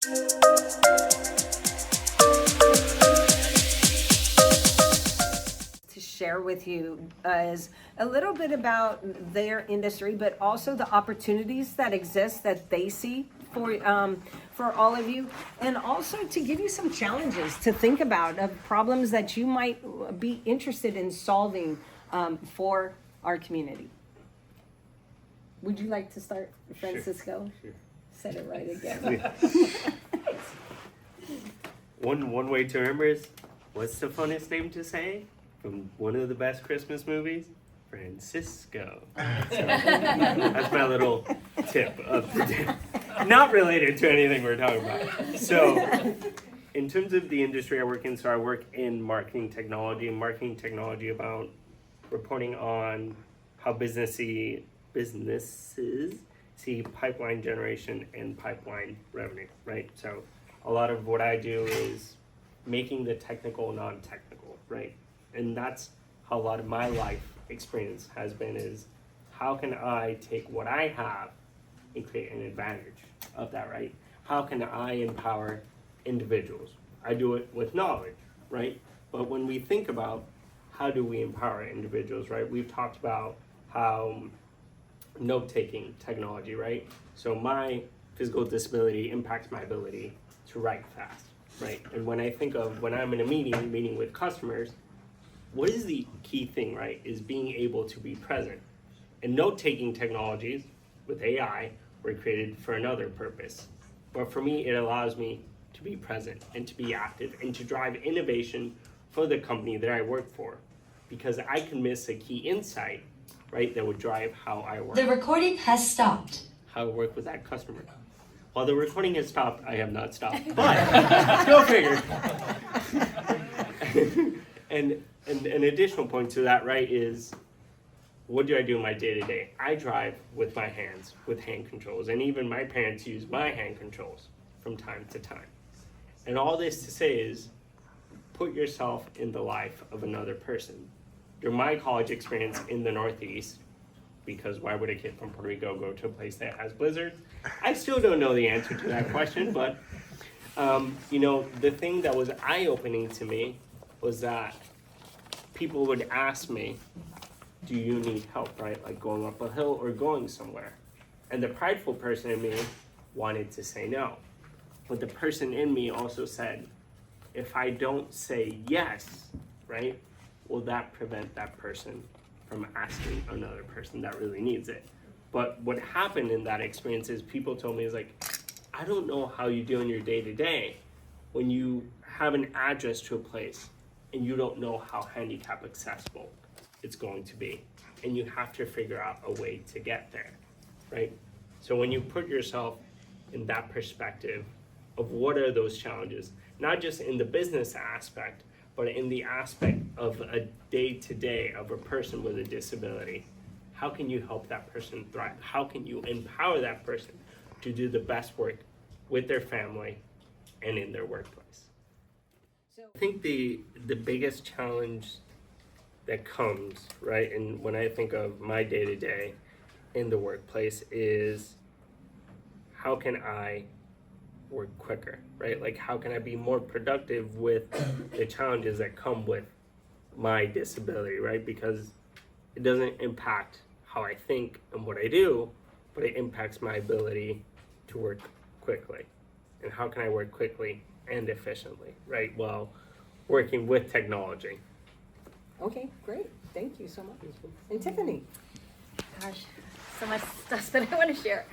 To share with you is a little bit about their industry, but also the opportunities that exist that they see for all of you, and also to give you some challenges to think about of problems that you might be interested in solving for our community. Would you like to start, Francisco? Sure. Said it right again. One way to remember is, what's the funnest name to say from one of the best Christmas movies? Francisco. So, that's my little tip of the day. Not related to anything we're talking about. So, in terms of the industry I work in, so I work in marketing technology about reporting on how businesses see pipeline generation and pipeline revenue, right? So a lot of what I do is making the technical non-technical, right? And that's how a lot of my life experience has been, is how can I take what I have and create an advantage of that, right? How can I empower individuals? I do it with knowledge, right? But when we think about how do we empower individuals, right? We've talked about how note-taking technology, right? So my physical disability impacts my ability to write fast, right? And when I think of when I'm in a meeting with customers, what is the key thing, right? Is being able to be present. And note-taking technologies with AI were created for another purpose. But for me, it allows me to be present and to be active and to drive innovation for the company that I work for. Because I can miss a key insight, right, that would drive how I work. The recording has stopped. How I work with that customer. While the recording has stopped, I have not stopped. But go figure. And an additional point to that, right, is what do I do in my day-to-day? I drive with my hands, with hand controls, and even my parents use my hand controls from time to time. And all this to say is, put yourself in the life of another person. During my college experience in the Northeast, because why would a kid from Puerto Rico go to a place that has blizzards? I still don't know the answer to that question, but the thing that was eye-opening to me was that people would ask me, do you need help, right? Like going up a hill or going somewhere. And the prideful person in me wanted to say no. But the person in me also said, if I don't say yes, right, will that prevent that person from asking another person that really needs it? But what happened in that experience is people told me, is like, I don't know how you do in your day-to-day when you have an address to a place and you don't know how handicap accessible it's going to be. And you have to figure out a way to get there, right? So when you put yourself in that perspective of what are those challenges, not just in the business aspect, but in the aspect of a day-to-day of a person with a disability, how can you help that person thrive? How can you empower that person to do the best work with their family and in their workplace? So I think the biggest challenge that comes, right, and when I think of my day-to-day in the workplace is, how can I work quicker, right? Like, how can I be more productive with the challenges that come with my disability, right? Because it doesn't impact how I think and what I do, but it impacts my ability to work quickly. And how can I work quickly and efficiently, right? While working with technology. Okay, great. Thank you so much. And Tiffany. Gosh, so much stuff that I want to share.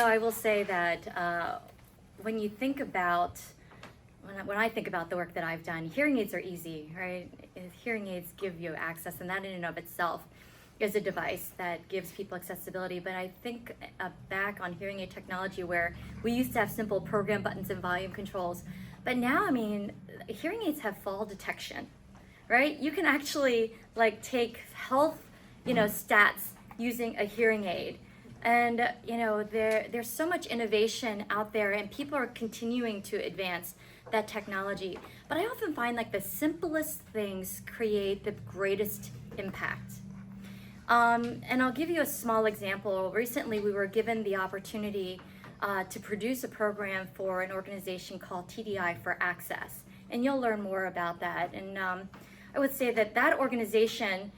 I will say that when you think about, when I think about the work that I've done, hearing aids are easy, right? Hearing aids give you access, and that in and of itself is a device that gives people accessibility. But I think back on hearing aid technology, where we used to have simple program buttons and volume controls, but now, hearing aids have fall detection, right? You can actually take health, stats using a hearing aid. And there's so much innovation out there, and people are continuing to advance that technology. But I often find the simplest things create the greatest impact. And I'll give you a small example. Recently, we were given the opportunity to produce a program for an organization called TDI for Access. And you'll learn more about that. And I would say that that organization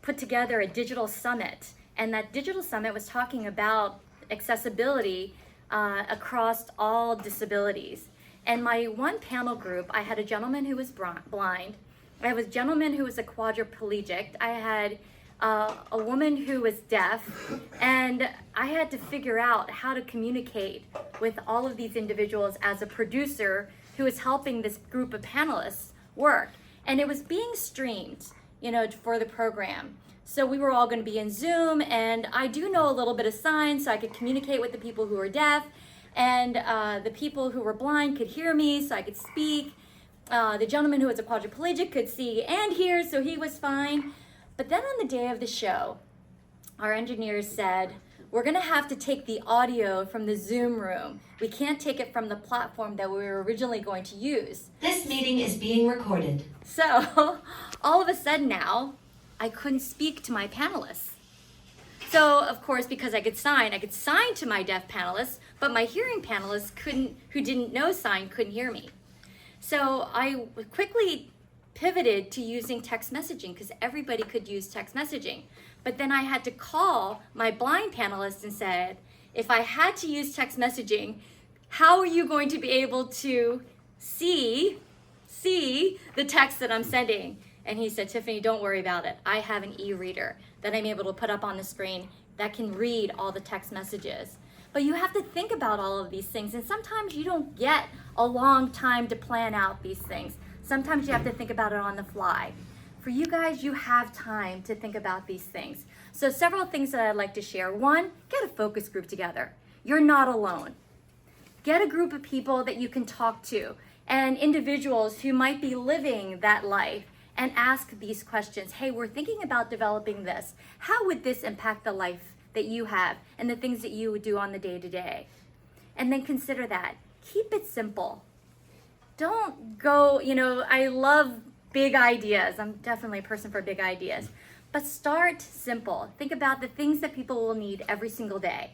put together a digital summit. And that digital summit was talking about accessibility across all disabilities. And my one panel group, I had a gentleman who was blind. I have a gentleman who was a quadriplegic. I had a woman who was deaf. And I had to figure out how to communicate with all of these individuals as a producer who was helping this group of panelists work. And it was being streamed, for the program. So we were all going to be in Zoom, and I do know a little bit of sign, so I could communicate with the people who were deaf, and the people who were blind could hear me, so I could speak. The gentleman who was a quadriplegic could see and hear, so he was fine. But then on the day of the show, our engineers said, we're going to have to take the audio from the Zoom room. We can't take it from the platform that we were originally going to use. This meeting is being recorded. So all of a sudden now, I couldn't speak to my panelists. So of course, because I could sign to my deaf panelists, but my hearing panelists who didn't know sign, couldn't hear me. So I quickly pivoted to using text messaging because everybody could use text messaging. But then I had to call my blind panelists and said, if I had to use text messaging, how are you going to be able to see the text that I'm sending? And he said, Tiffany, don't worry about it. I have an e-reader that I'm able to put up on the screen that can read all the text messages. But you have to think about all of these things. And sometimes you don't get a long time to plan out these things. Sometimes you have to think about it on the fly. For you guys, you have time to think about these things. So several things that I'd like to share. One, get a focus group together. You're not alone. Get a group of people that you can talk to and individuals who might be living that life and ask these questions. Hey, we're thinking about developing this. How would this impact the life that you have and the things that you would do on the day-to-day? And then consider that. Keep it simple. Don't go, I love big ideas. I'm definitely a person for big ideas. But start simple. Think about the things that people will need every single day.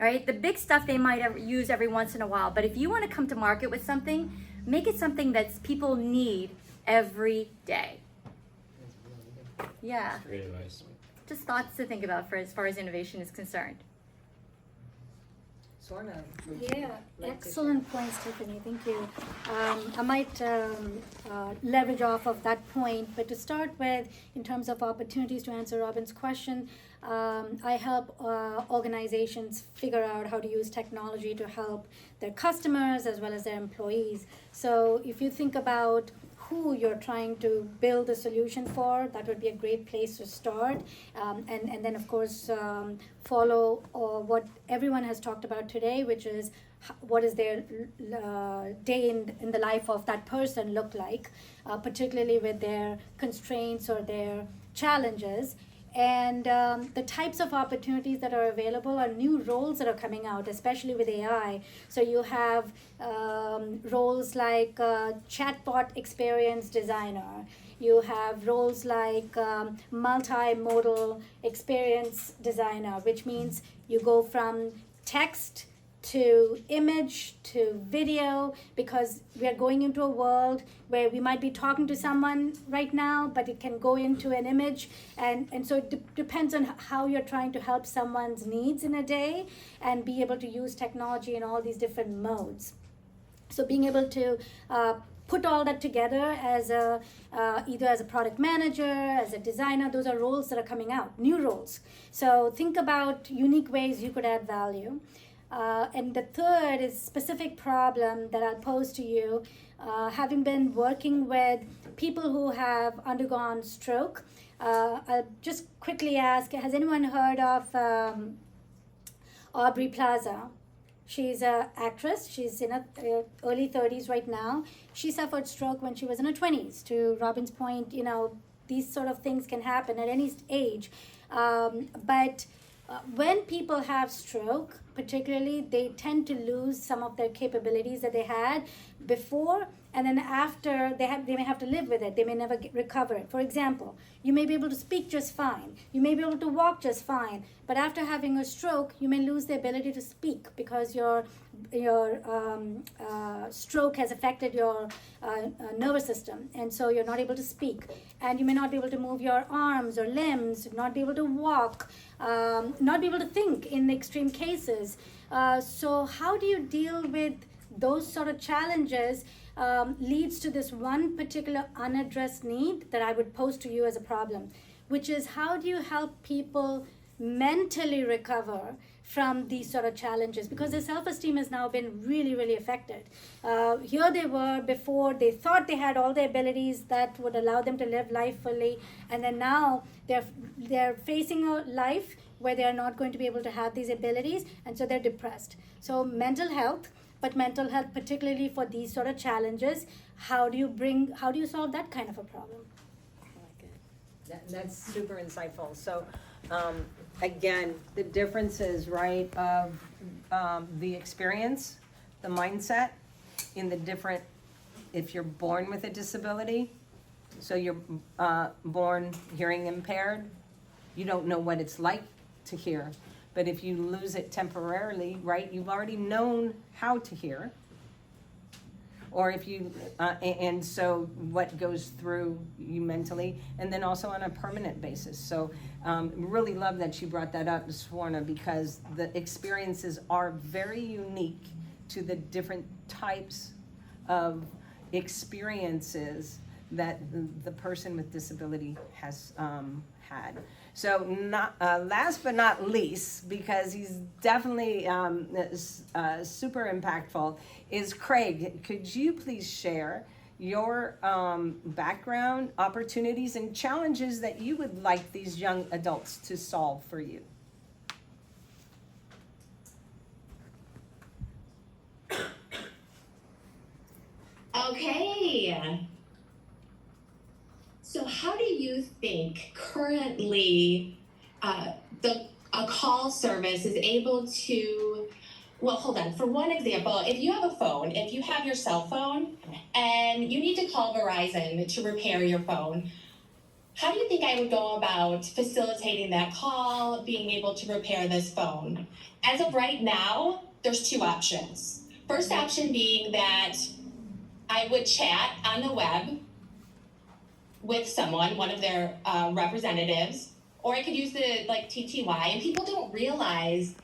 All right? The big stuff they might use every once in a while. But if you want to come to market with something, make it something that people need every day. Yeah. Great advice. Just thoughts to think about for as far as innovation is concerned. Swarna. Yeah, excellent points, Tiffany. Thank you. I might leverage off of that point, but to start with, in terms of opportunities to answer Robin's question, I help organizations figure out how to use technology to help their customers as well as their employees. So if you think about who you're trying to build a solution for, that would be a great place to start. And then, of course, follow what everyone has talked about today, which is what is their day in the life of that person look like, particularly with their constraints or their challenges. And the types of opportunities that are available are new roles that are coming out, especially with AI. So you have roles like chatbot experience designer. You have roles like multimodal experience designer, which means you go from text to image to video, because we are going into a world where we might be talking to someone right now, but it can go into an image, and so it depends on how you're trying to help someone's needs in a day and be able to use technology in all these different modes. So being able to put all that together as either as a product manager, as a designer, those are roles that are coming out, new roles. So think about unique ways you could add value. And the third is specific problem that I'll pose to you. Having been working with people who have undergone stroke, I'll just quickly ask, has anyone heard of Aubrey Plaza? She's an actress. She's in her early 30s right now. She suffered stroke when she was in her 20s. To Robin's point, these sort of things can happen at any age. But when people have stroke, particularly, they tend to lose some of their capabilities that they had before, and then after they may have to live with it. They may never recover it. For example, you may be able to speak just fine, you may be able to walk just fine, but after having a stroke, you may lose the ability to speak because your stroke has affected your nervous system, and so you're not able to speak, and you may not be able to move your arms or limbs, not be able to walk, not be able to think in extreme cases. So how do you deal with those sort of challenges? Leads to this one particular unaddressed need that I would pose to you as a problem, which is how do you help people mentally recover from these sort of challenges, because their self-esteem has now been really, really affected. Here they were before, they thought they had all the abilities that would allow them to live life fully, and then now they're facing a life where they are not going to be able to have these abilities, and so they're depressed. So mental health, but mental health particularly for these sort of challenges, how do you solve that kind of a problem? That's super insightful. So, again, the differences, right, of the experience, the mindset in the different, if you're born with a disability, so you're born hearing impaired, you don't know what it's like to hear. But if you lose it temporarily, right, you've already known how to hear. Or if you, and so what goes through you mentally, and then also on a permanent basis. So really love that you brought that up, Swarna, because the experiences are very unique to the different types of experiences that the person with disability has had. So not last but not least, because he's definitely super impactful, is Craig. Could you please share your background, opportunities, and challenges that you would like these young adults to solve for you? Okay. So how do you think currently a call service is able to, well, hold on. For one example, if you have a phone, if you have your cell phone and you need to call Verizon to repair your phone, how do you think I would go about facilitating that call, being able to repair this phone? As of right now, there's two options. First option being that I would chat on the web with someone, one of their representatives, or I could use the TTY, and people don't realize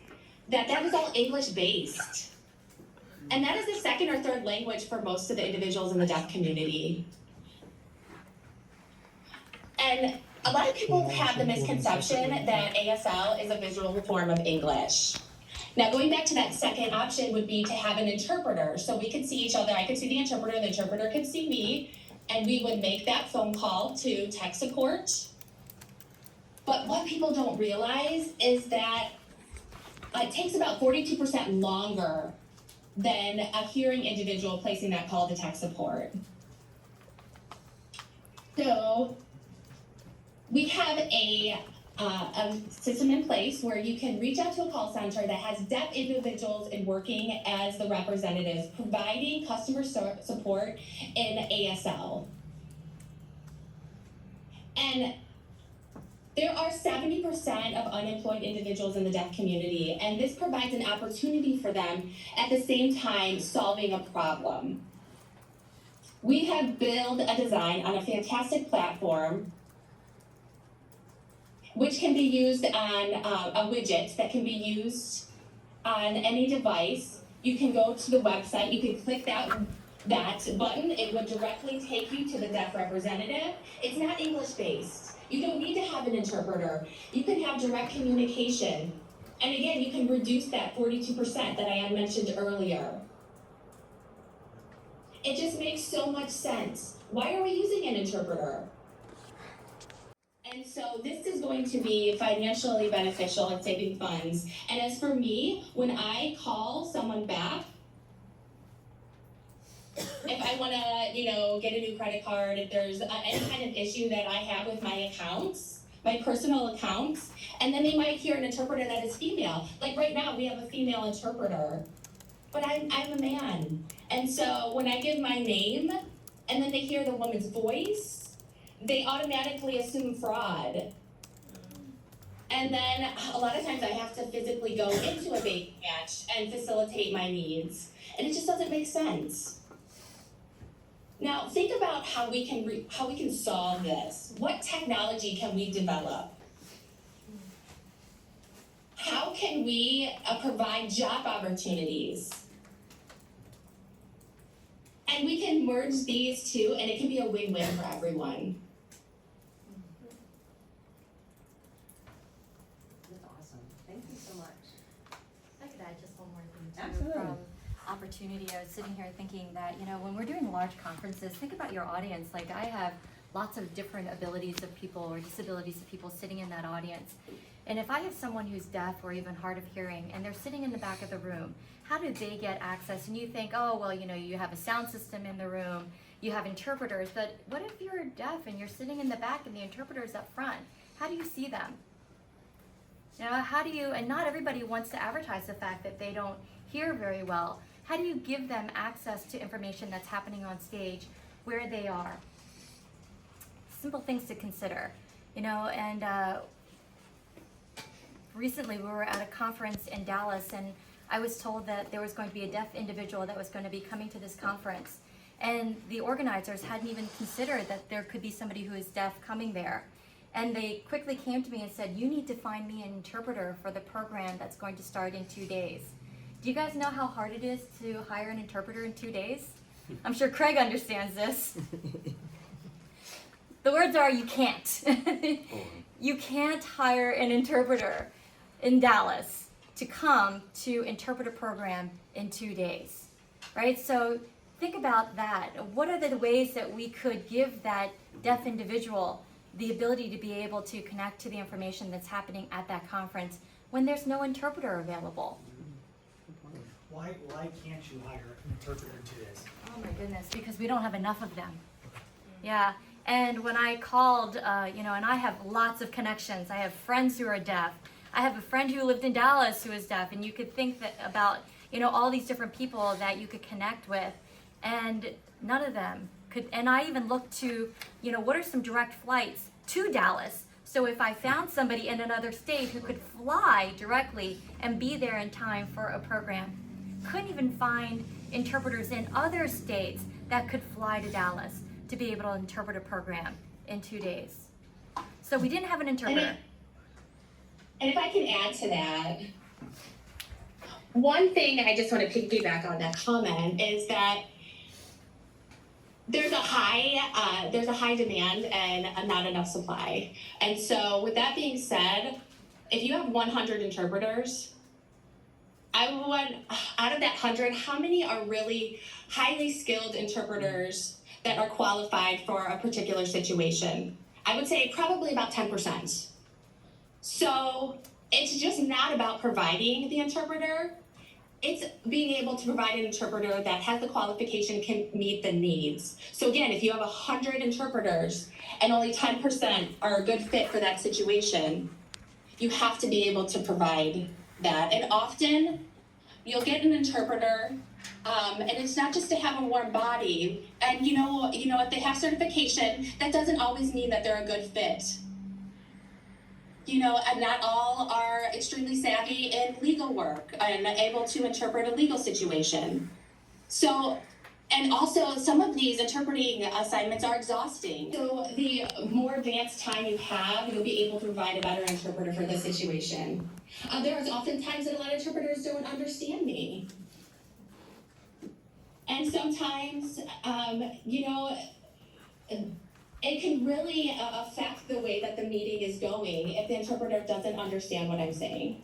that is all English based. And that is the second or third language for most of the individuals in the deaf community. And a lot of people have the misconception that ASL is a visual form of English. Now, going back to that second option would be to have an interpreter. So we could see each other, I could see the interpreter could see me, and we would make that phone call to tech support. But what people don't realize is that it takes about 42% longer than a hearing individual placing that call to tech support. So we have a system in place where you can reach out to a call center that has deaf individuals and working as the representatives, providing customer support in ASL. And there are 70% of unemployed individuals in the deaf community, and this provides an opportunity for them at the same time solving a problem. We have built a design on a fantastic platform which can be used on a widget that can be used on any device. You can go to the website, you can click that button, it would directly take you to the deaf representative. It's not English based. You don't need to have an interpreter. You can have direct communication. And again, you can reduce that 42% that I had mentioned earlier. It just makes so much sense. Why are we using an interpreter? And so this is going to be financially beneficial and saving funds. And as for me, when I call someone back, if I want to, get a new credit card, if there's any kind of issue that I have with my accounts, my personal accounts, and then they might hear an interpreter that is female. Like right now, we have a female interpreter, but I'm a man. And so when I give my name, and then they hear the woman's voice, they automatically assume fraud. And then a lot of times I have to physically go into a bank match and facilitate my needs. And it just doesn't make sense. Now, think about how we can solve this. What technology can we develop? How can we provide job opportunities? And we can merge these two, and it can be a win-win for everyone. That's awesome. Thank you so much. I could add just one more thing too. Absolutely. From opportunity, I was sitting here thinking that, when we're doing large conferences, think about your audience. Like, I have lots of different abilities of people or disabilities of people sitting in that audience. And if I have someone who's deaf or even hard of hearing and they're sitting in the back of the room, how do they get access? And you think, oh, well, you have a sound system in the room, you have interpreters, but what if you're deaf and you're sitting in the back and the interpreter's up front? How do you see them? How do you, and not everybody wants to advertise the fact that they don't hear very well. How do you give them access to information that's happening on stage where they are? Simple things to consider, and recently we were at a conference in Dallas, and I was told that there was going to be a deaf individual that was going to be coming to this conference, and the organizers hadn't even considered that there could be somebody who is deaf coming there. And they quickly came to me and said, you need to find me an interpreter for the program that's going to start in 2 days. Do you guys know how hard it is to hire an interpreter in 2 days? I'm sure Craig understands this. The words are, you can't. You can't hire an interpreter in Dallas to come to interpret a program in 2 days, right? So think about that. What are the ways that we could give that deaf individual the ability to be able to connect to the information that's happening at that conference when there's no interpreter available? Why can't you hire an interpreter in 2 days? Oh my goodness, because we don't have enough of them. Yeah, and when I called, and I have lots of connections. I have friends who are deaf. I have a friend who lived in Dallas who is deaf, and you could think that about, all these different people that you could connect with, and none of them could, and I even looked to, what are some direct flights to Dallas? So if I found somebody in another state who could fly directly and be there in time for a program, couldn't even find interpreters in other states that could fly to Dallas to be able to interpret a program in 2 days. So we didn't have an interpreter. And if I can add to that, one thing I just want to piggyback on that comment is that there's a high demand and not enough supply. And so with that being said, if you have 100 interpreters, I would, out of that 100, how many are really highly skilled interpreters that are qualified for a particular situation? I would say probably about 10%. So it's just not about providing the interpreter. It's being able to provide an interpreter that has the qualification, can meet the needs. So again, if you have 100 interpreters and only 10% are a good fit for that situation, you have to be able to provide that. And often you'll get an interpreter, and it's not just to have a warm body. And if they have certification, that doesn't always mean that they're a good fit. And not all are extremely savvy in legal work and able to interpret a legal situation. So, and also some of these interpreting assignments are exhausting. So the more advanced time you have, you'll be able to provide a better interpreter for the situation. There is often times that a lot of interpreters don't understand me. And sometimes, it can really affect the way that the meeting is going if the interpreter doesn't understand what I'm saying.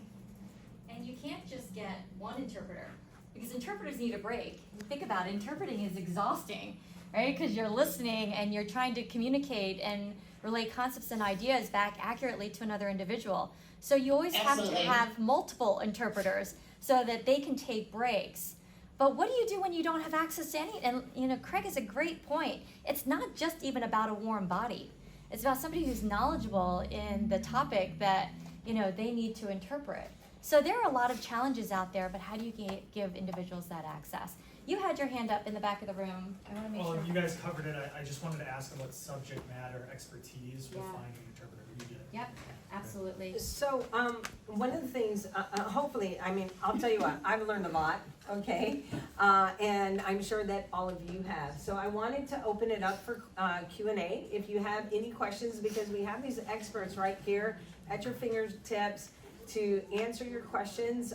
And you can't just get one interpreter, because interpreters need a break. Think about it, interpreting is exhausting, right? Because you're listening and you're trying to communicate and relay concepts and ideas back accurately to another individual. So you always Absolutely. have to have multiple interpreters so that they can take breaks. But what do you do when you don't have access to any? And Craig has a great point. It's not just even about a warm body. It's about somebody who's knowledgeable in the topic that, you know, they need to interpret. So there are a lot of challenges out there, but how do you give individuals that access? You had your hand up in the back of the room. I want to make Well, sure. you guys covered it. I just wanted to ask about subject matter expertise with Yeah. finding an interpreter. You did. Yep, absolutely. So, one of the things, hopefully, I mean, I'll tell you what, I've learned a lot, okay? And I'm sure that all of you have. So I wanted to open it up for Q&A. If you have any questions, because we have these experts right here at your fingertips to answer your questions,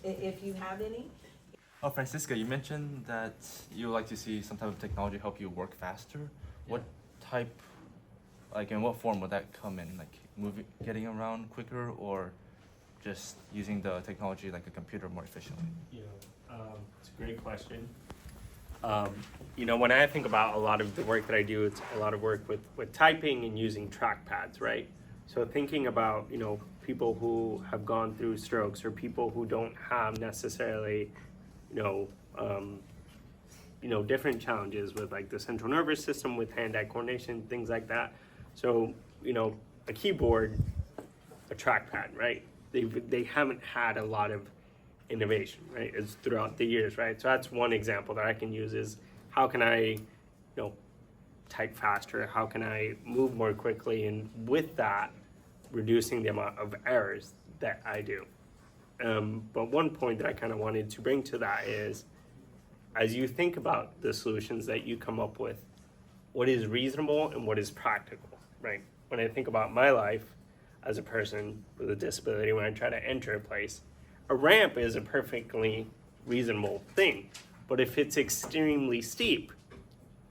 if you have any. Oh, Francisca, you mentioned that you would like to see some type of technology help you work faster. What type, like in what form would that come in? Like getting around quicker, or just using the technology like a computer more efficiently? It's a great question. When I think about a lot of the work that I do, it's a lot of work with typing and using trackpads, right? So thinking about, people who have gone through strokes, or people who don't have necessarily, different challenges with like the central nervous system, with hand-eye coordination, things like that. So, a keyboard, a trackpad, right? They haven't had a lot of innovation, right? It's throughout the years, right? So that's one example that I can use is how can I, type faster? How can I move more quickly? And with that, reducing the amount of errors that I do. But one point that I kind of wanted to bring to that is, as you think about the solutions that you come up with, what is reasonable and what is practical, right? When I think about my life as a person with a disability, when I try to enter a place, a ramp is a perfectly reasonable thing. But if it's extremely steep,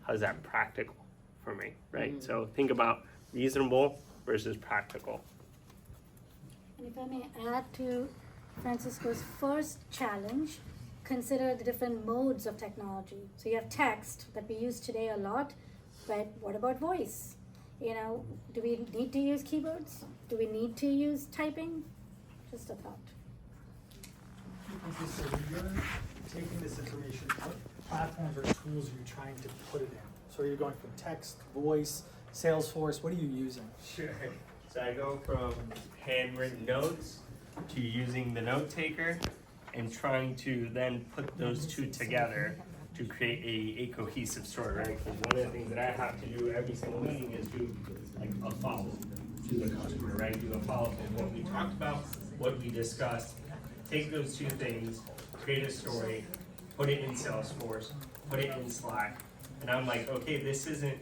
how's that practical for me, right? So think about reasonable versus practical. And if I may add to Francisco's first challenge, consider the different modes of technology. So you have text that we use today a lot, but what about voice? Do we need to use keyboards? Do we need to use typing? Just a thought. Okay, so when you're taking this information, what platforms or tools are you trying to put it in? So are you going from text, voice, Salesforce? What are you using? Sure. So I go from handwritten notes to using the note taker and trying to then put those two together to create a cohesive story, right? Because one of the things that I have to do every single meeting is do like a follow to the customer, right? Do a follow of what we talked about, what we discussed, take those two things, create a story, put it in Salesforce, put it in Slack, and I'm like, okay, this isn't,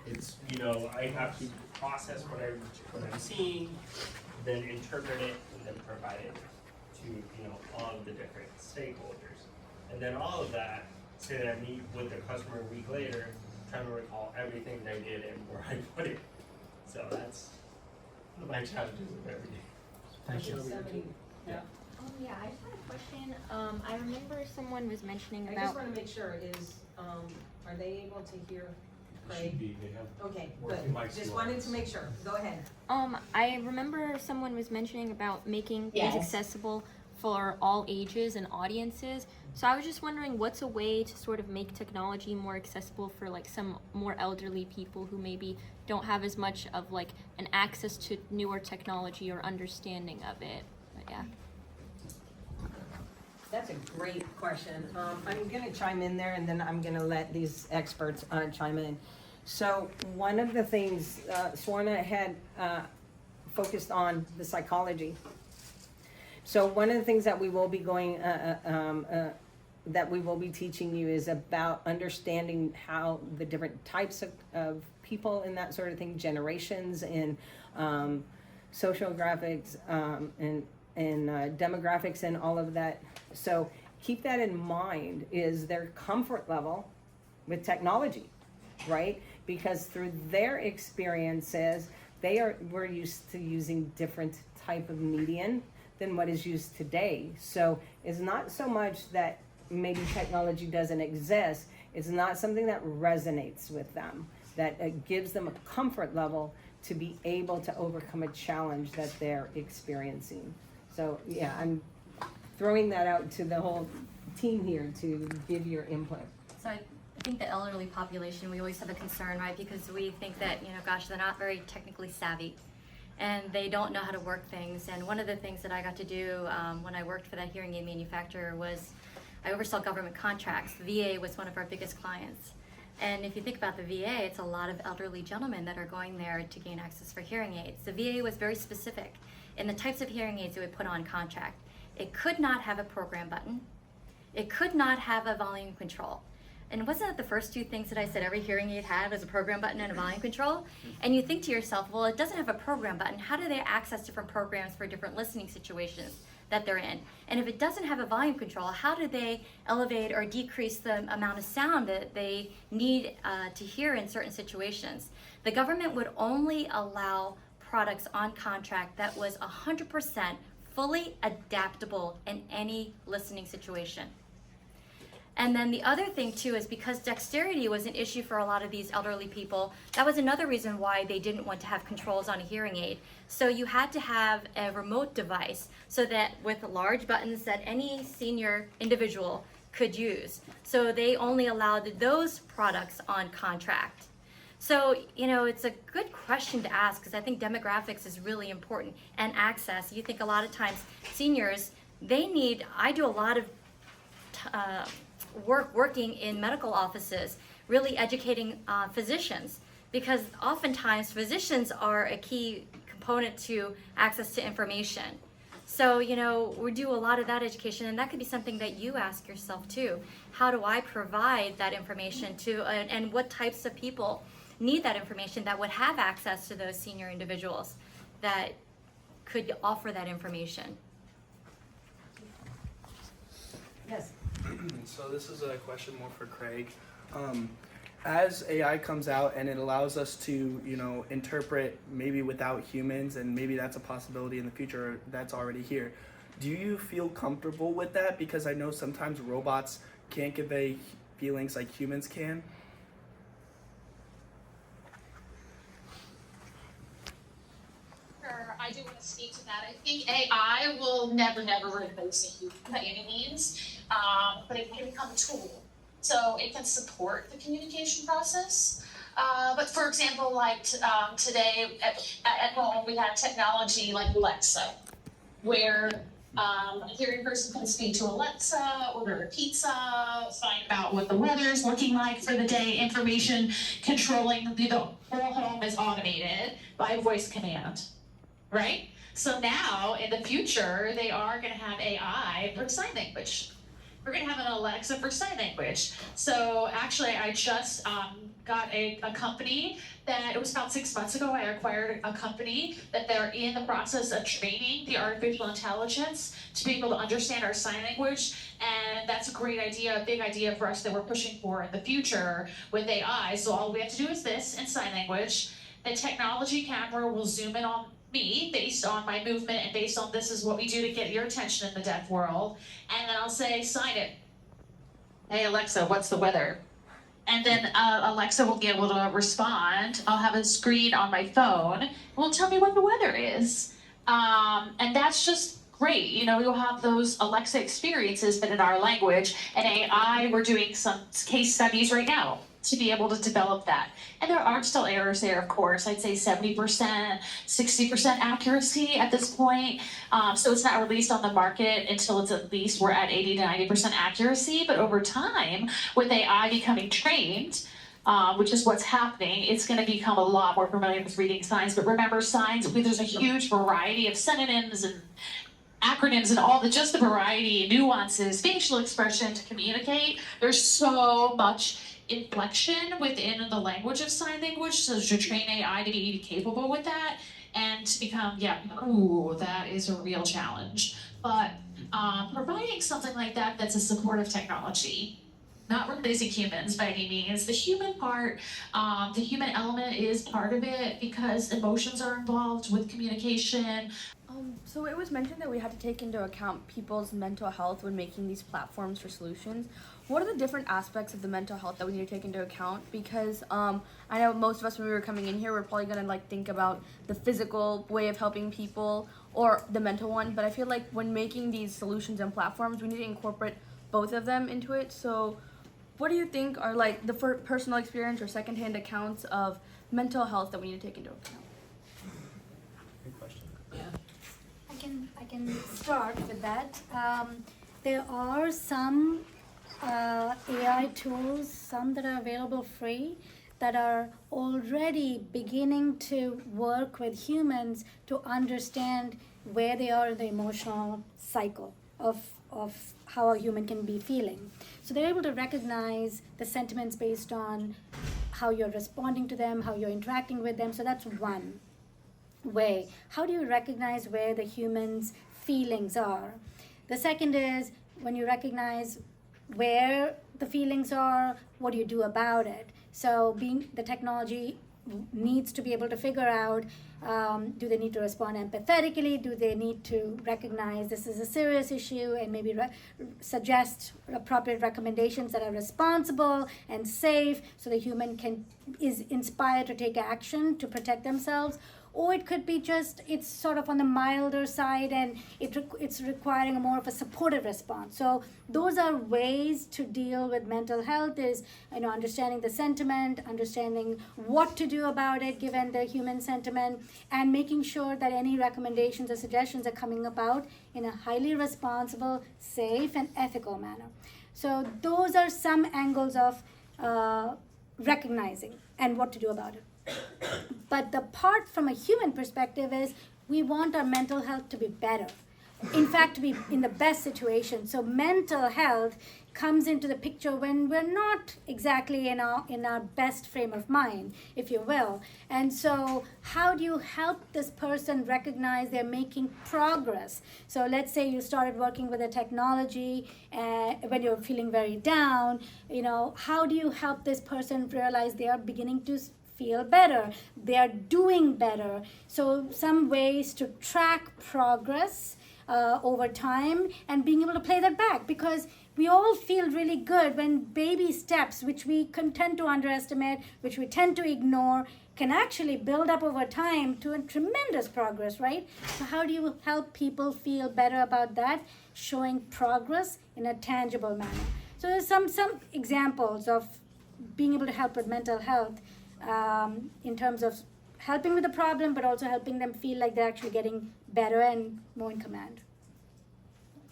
it's, I have to process what I'm seeing, then interpret it, and then provide it to, all of the different stakeholders. And then all of that, say that I meet with the customer a week later, trying to recall everything that I did and where I put it. So that's one of my challenges of every day. Thank you. Yeah. Yeah, I just had a question. I remember someone was mentioning I about. just want to make sure are they able to hear Craig? They have Okay, working good. mics Just to wanted us. to make sure. Go ahead. I remember someone was mentioning about making things Yes. accessible for all ages and audiences. So I was just wondering, what's a way to sort of make technology more accessible for like some more elderly people who maybe don't have as much of like an access to newer technology or understanding of it? But yeah. That's a great question. I'm gonna chime in there, and then I'm gonna let these experts chime in. So one of the things Swarna had focused on the psychology. So one of the things that we will be going, that we will be teaching you is about understanding how the different types of people and that sort of thing, generations and sociographics and demographics and all of that. So keep that in mind, is their comfort level with technology, right? Because through their experiences, we're used to using different type of medium than what is used today. So it's not so much that maybe technology doesn't exist, it's not something that resonates with them, that gives them a comfort level to be able to overcome a challenge that they're experiencing. So yeah, I'm throwing that out to the whole team here to give your input. So think the elderly population, we always have a concern, right? Because we think that, gosh, they're not very technically savvy and they don't know how to work things. And one of the things that I got to do when I worked for that hearing aid manufacturer was I oversaw government contracts. The VA was one of our biggest clients. And if you think about the VA, it's a lot of elderly gentlemen that are going there to gain access for hearing aids. The VA was very specific in the types of hearing aids it would put on contract. It could not have a program button. It could not have a volume control. And wasn't that the first two things that I said every hearing aid had was a program button and a volume control? And you think to yourself, well, it doesn't have a program button. How do they access different programs for different listening situations that they're in? And if it doesn't have a volume control, how do they elevate or decrease the amount of sound that they need to hear in certain situations? The government would only allow products on contract that was 100% fully adaptable in any listening situation. And then the other thing too is because dexterity was an issue for a lot of these elderly people, that was another reason why they didn't want to have controls on a hearing aid. So you had to have a remote device so that with large buttons that any senior individual could use. So they only allowed those products on contract. So, it's a good question to ask because I think demographics is really important and access. You think a lot of times seniors, I do a lot of working in medical offices, really educating physicians, because oftentimes physicians are a key component to access to information. So, we do a lot of that education, and that could be something that you ask yourself too. How do I provide that information to, and what types of people need that information that would have access to those senior individuals that could offer that information? Yes. So this is a question more for Craig. As AI comes out and it allows us to, interpret maybe without humans, and maybe that's a possibility in the future that's already here, do you feel comfortable with that? Because I know sometimes robots can't convey feelings like humans can. I do want to speak to that. I think AI will never replace a human by any means, but it can become a tool. So it can support the communication process. But for example, like today at home, we have technology like Alexa, where a hearing person can speak to Alexa, order a pizza, find out what the weather's looking like for the day, information controlling the whole home is automated by voice command. Right? So now, in the future, they are going to have AI for sign language. We're going to have an Alexa for sign language. So actually, I just got a company that, it was about 6 months ago, I acquired a company that they're in the process of training the artificial intelligence to be able to understand our sign language. And that's a great idea, a big idea for us that we're pushing for in the future with AI. So all we have to do is this in sign language. The technology camera will zoom in on me based on my movement and based on this is what we do to get your attention in the deaf world. And then I'll say, sign it. Hey Alexa, what's the weather? And then Alexa will be able to respond. I'll have a screen on my phone. It will tell me what the weather is. And that's just great. You'll have those Alexa experiences, but in our language. And AI, we're doing some case studies right now to be able to develop that. And there are still errors there, of course. I'd say 70%, 60% accuracy at this point. So it's not released on the market until it's at least we're at 80 to 90% accuracy. But over time, with AI becoming trained, which is what's happening, it's going to become a lot more familiar with reading signs. But remember, signs, there's a huge variety of synonyms and acronyms and all just the variety, nuances, facial expression to communicate. There's so much inflection within the language of sign language, so to train AI to be capable with that and to become, that is a real challenge. But providing something like that that's a supportive technology, not replacing humans by any means. The human part, the human element is part of it because emotions are involved with communication. So it was mentioned that we had to take into account people's mental health when making these platforms for solutions. What are the different aspects of the mental health that we need to take into account? Because I know most of us when we were coming in here, we're probably gonna think about the physical way of helping people or the mental one. But I feel like when making these solutions and platforms, we need to incorporate both of them into it. So what do you think are like the personal experience or secondhand accounts of mental health that we need to take into account? Good question. I can start with that. There are some AI tools, some that are available free, that are already beginning to work with humans to understand where they are in the emotional cycle of how a human can be feeling. So they're able to recognize the sentiments based on how you're responding to them, how you're interacting with them. So that's one way. How do you recognize where the human's feelings are? The second is, when you recognize where the feelings are, what do you do about it? So the technology needs to be able to figure out, do they need to respond empathetically? Do they need to recognize this is a serious issue and maybe suggest appropriate recommendations that are responsible and safe, so the human is inspired to take action to protect themselves? Or it could be just, it's sort of on the milder side and it's requiring more of a supportive response. So those are ways to deal with mental health, is understanding the sentiment, understanding what to do about it given the human sentiment, and making sure that any recommendations or suggestions are coming about in a highly responsible, safe, and ethical manner. So those are some angles of recognizing and what to do about it. But the part from a human perspective is, we want our mental health to be better. In fact, to be in the best situation. So mental health comes into the picture when we're not exactly in our best frame of mind, if you will. And so how do you help this person recognize they're making progress? So let's say you started working with a technology when you're feeling very down. How do you help this person realize they are beginning to feel better, they are doing better? So some ways to track progress over time, and being able to play that back, because we all feel really good when baby steps, which we tend to underestimate, which we tend to ignore, can actually build up over time to a tremendous progress, right? So how do you help people feel better about that, showing progress in a tangible manner? So there's some examples of being able to help with mental health, in terms of helping with the problem, but also helping them feel like they're actually getting better and more in command.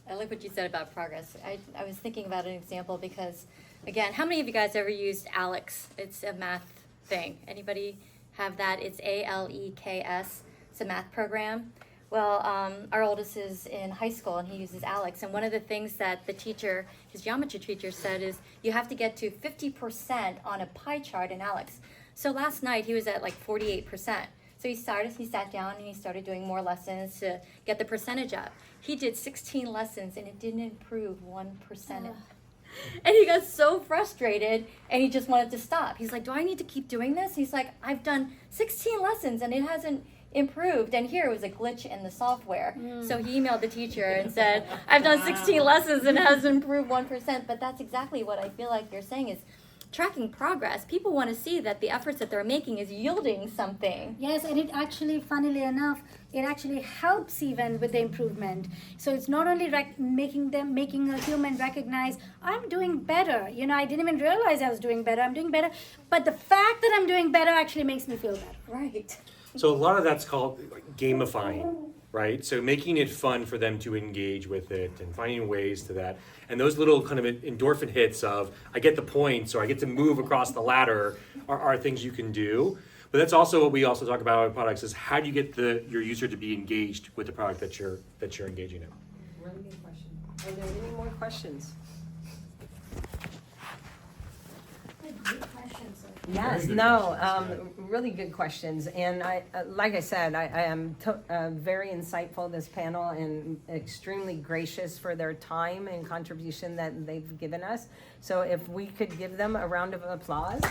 I like what you said about progress. I was thinking about an example because, again, how many of you guys ever used Alex? It's a math thing. Anybody have that? It's ALEKS. It's a math program. Well, our oldest is in high school and he uses Alex. And one of the things that the teacher, his geometry teacher, said is you have to get to 50% on a pie chart in Alex. So last night he was at like 48%. So he sat down and he started doing more lessons to get the percentage up. He did 16 lessons and it didn't improve 1%. And he got so frustrated and he just wanted to stop. He's like, do I need to keep doing this? He's like, I've done 16 lessons and it hasn't improved, and here it was a glitch in the software. So he emailed the teacher and said, I've done 16 lessons and it hasn't improved 1%. But that's exactly what I feel like you're saying, is tracking progress. People want to see that the efforts that they're making is yielding something. Yes, and it actually, funnily enough, it actually helps even with the improvement. So it's not only making a human recognize, I'm doing better. I didn't even realize I was doing better. I'm doing better. But the fact that I'm doing better actually makes me feel better. Right. So a lot of that's called gamifying, right? So making it fun for them to engage with it and finding ways to that. And those little kind of endorphin hits of, I get the points or I get to move across the ladder are things you can do. But that's also what we also talk about with products, is how do you get your user to be engaged with the product that you're engaging in. Really good question. Are there any more questions? Yes, no, really good questions. And like I said, I am very insightful, this panel, and extremely gracious for their time and contribution that they've given us. So if we could give them a round of applause.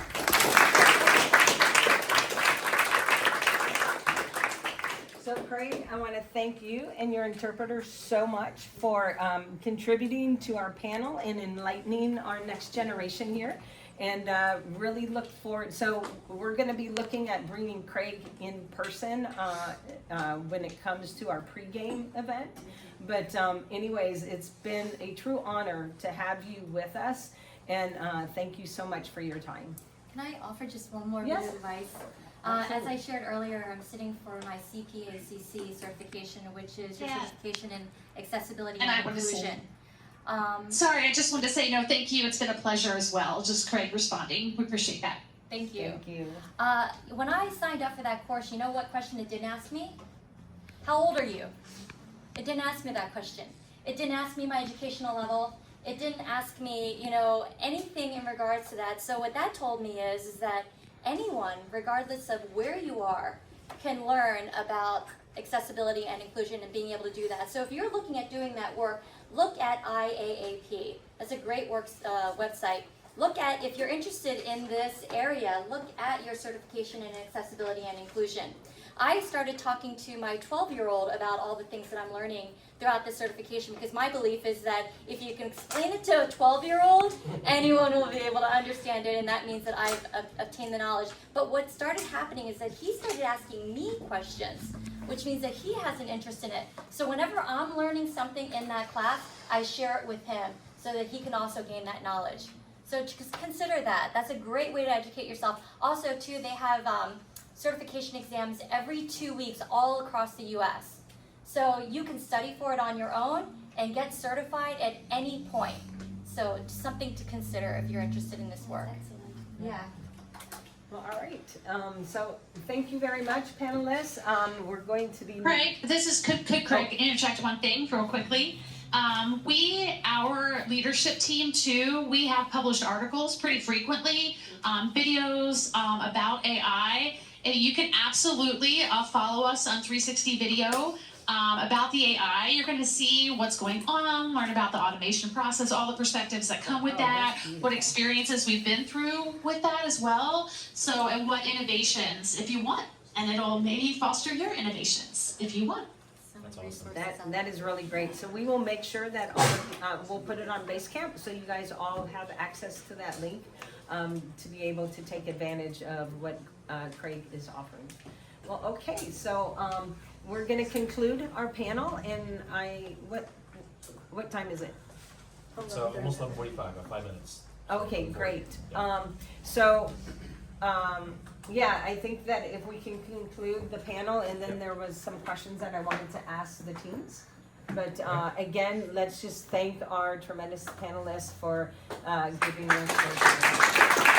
So Craig, I want to thank you and your interpreter so much for contributing to our panel and enlightening our next generation here. and really look forward. So we're going to be looking at bringing Craig in person when it comes to our pregame event. But anyways, it's been a true honor to have you with us, and thank you so much for your time. Can I offer just one more Yes. bit of advice? As I shared earlier, I'm sitting for my CPACC certification, which is your certification in accessibility And and I wanted to say- inclusion. Sorry, I just wanted to say no, thank you. It's been a pleasure as well. Just Craig responding. We appreciate that. Thank you. Thank you. When I signed up for that course, you know what question it didn't ask me? How old are you? It didn't ask me that question. It didn't ask me my educational level. It didn't ask me, anything in regards to that. So what that told me is that anyone, regardless of where you are, can learn about accessibility and inclusion and being able to do that. So if you're looking at doing that work, look at IAAP. That's a great website. Look at, if you're interested in this area, look at your certification in accessibility and inclusion. I started talking to my 12-year-old about all the things that I'm learning throughout this certification, because my belief is that if you can explain it to a 12-year-old, anyone will be able to understand it, and that means that I've obtained the knowledge. But what started happening is that he started asking me questions, which means that he has an interest in it. So whenever I'm learning something in that class, I share it with him so that he can also gain that knowledge. So just consider that. That's a great way to educate yourself. Also, too, they have certification exams every 2 weeks all across the U.S. So you can study for it on your own and get certified at any point. So just something to consider if you're interested in this work. Excellent. Yeah. Well, all right. So thank you very much, panelists. We're going to be... Craig, could Craig interject one thing real quickly? Our leadership team too, we have published articles pretty frequently, videos about AI. And you can absolutely follow us on 360 Video about the AI. You're going to see what's going on, learn about the automation process, all the perspectives that come with that, what experiences we've been through with that as well. So, and what innovations, if you want. And it'll maybe foster your innovations if you want. That is really great. So we will make sure that all we'll put it on Basecamp, so you guys all have access to that link to be able to take advantage of what Craig is offering. Well, okay, so we're going to conclude our panel, and what time is it? It's almost 11:45, about 5 minutes. Okay, great. Yeah. Yeah, I think that if we can conclude the panel, and then there was some questions that I wanted to ask the teams. But again, let's just thank our tremendous panelists for giving us their time.